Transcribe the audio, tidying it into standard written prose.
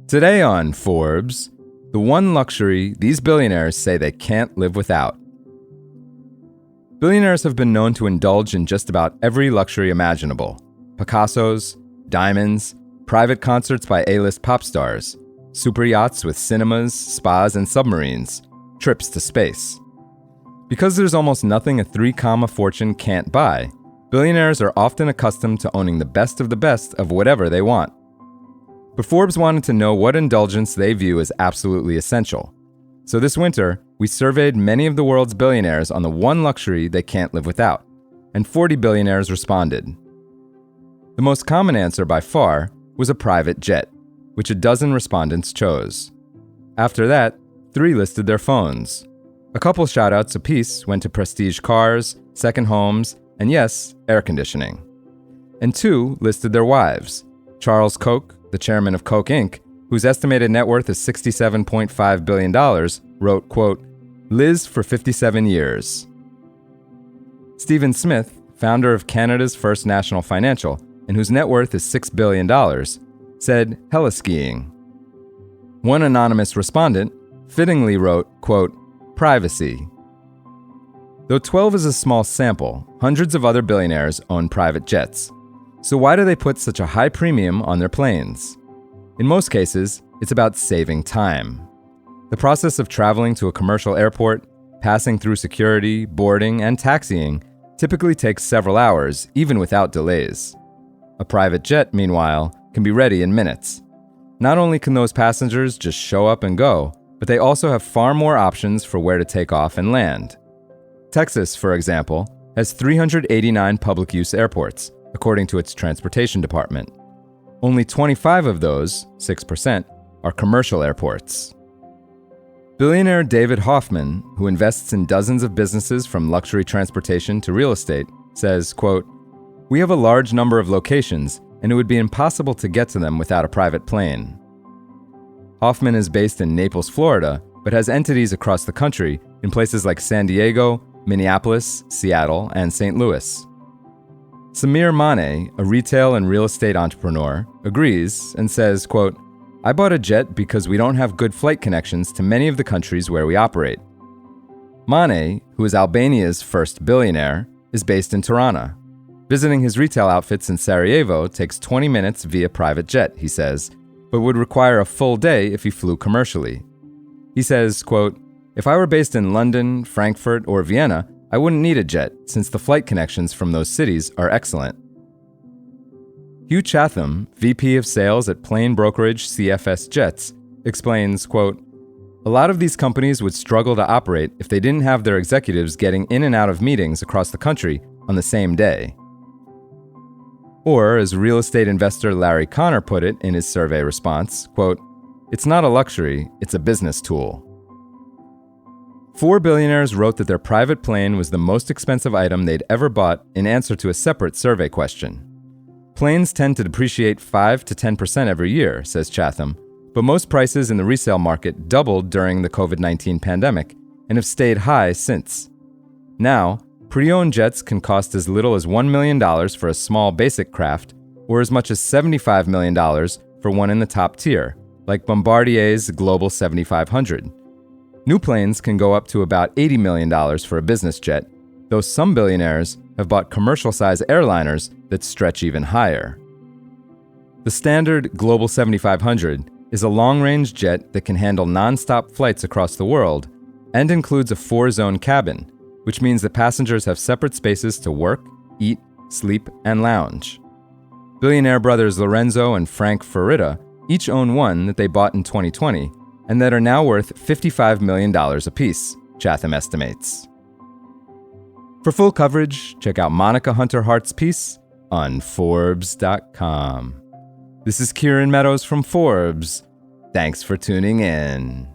Today on Forbes, the one luxury these billionaires say they can't live without. Billionaires have been known to indulge in just about every luxury imaginable. Picassos, diamonds, private concerts by A-list pop stars, super yachts with cinemas, spas, and submarines, trips to space. Because there's almost nothing a 3-comma fortune can't buy, billionaires are often accustomed to owning the best of whatever they want. But Forbes wanted to know what indulgence they view as absolutely essential. So this winter, we surveyed many of the world's billionaires on the one luxury they can't live without, and 40 billionaires responded. The most common answer by far was a private jet, which a dozen respondents chose. After that, 3 listed their phones. A couple shout-outs apiece went to prestige cars, second homes, and yes, air conditioning. And 2 listed their wives. Charles Koch, the chairman of Koch Inc., whose estimated net worth is $67.5 billion, wrote, quote, "Liz for 57 years. Stephen Smith, founder of Canada's First National Financial, and whose net worth is $6 billion, said heli-skiing. One anonymous respondent fittingly wrote, quote, "Privacy." Though 12 is a small sample, hundreds of other billionaires own private jets. So why do they put such a high premium on their planes? In most cases, it's about saving time. The process of traveling to a commercial airport, passing through security, boarding, and taxiing typically takes several hours, even without delays. A private jet, meanwhile, can be ready in minutes. Not only can those passengers just show up and go, but they also have far more options for where to take off and land. Texas, for example, has 389 public-use airports, according to its transportation department. Only 25 of those, 6%, are commercial airports. Billionaire David Hoffman, who invests in dozens of businesses from luxury transportation to real estate, says, quote, "We have a large number of locations, and it would be impossible to get to them without a private plane." Hoffman is based in Naples, Florida, but has entities across the country in places like San Diego, Minneapolis, Seattle, and St. Louis. Samir Mane, a retail and real estate entrepreneur, agrees and says, quote, "I bought a jet because we don't have good flight connections to many of the countries where we operate." Mane, who is Albania's first billionaire, is based in Tirana. Visiting his retail outfits in Sarajevo takes 20 minutes via private jet, he says, but would require a full day if he flew commercially. He says, quote, "If I were based in London, Frankfurt, or Vienna, I wouldn't need a jet, since the flight connections from those cities are excellent." Hugh Chatham, VP of Sales at plane brokerage CFS Jets, explains, quote, "A lot of these companies would struggle to operate if they didn't have their executives getting in and out of meetings across the country on the same day." Or, as real estate investor Larry Connor put it in his survey response, quote, "It's not a luxury, it's a business tool." 4 billionaires wrote that their private plane was the most expensive item they'd ever bought in answer to a separate survey question. Planes tend to depreciate 5 to 10% every year, says Chatham, but most prices in the resale market doubled during the COVID-19 pandemic and have stayed high since. Now, pre-owned jets can cost as little as $1 million for a small basic craft, or as much as $75 million for one in the top tier, like Bombardier's Global 7500. New planes can go up to about $80 million for a business jet, though some billionaires have bought commercial-size airliners that stretch even higher. The standard Global 7500 is a long-range jet that can handle non-stop flights across the world and includes a 4-zone cabin, which means that passengers have separate spaces to work, eat, sleep, and lounge. Billionaire brothers Lorenzo and Frank Ferritta each own one that they bought in 2020 and that are now worth $55 million apiece, Chatham estimates. For full coverage, check out Monica Hunter Hart's piece on Forbes.com. This is Kieran Meadows from Forbes. Thanks for tuning in.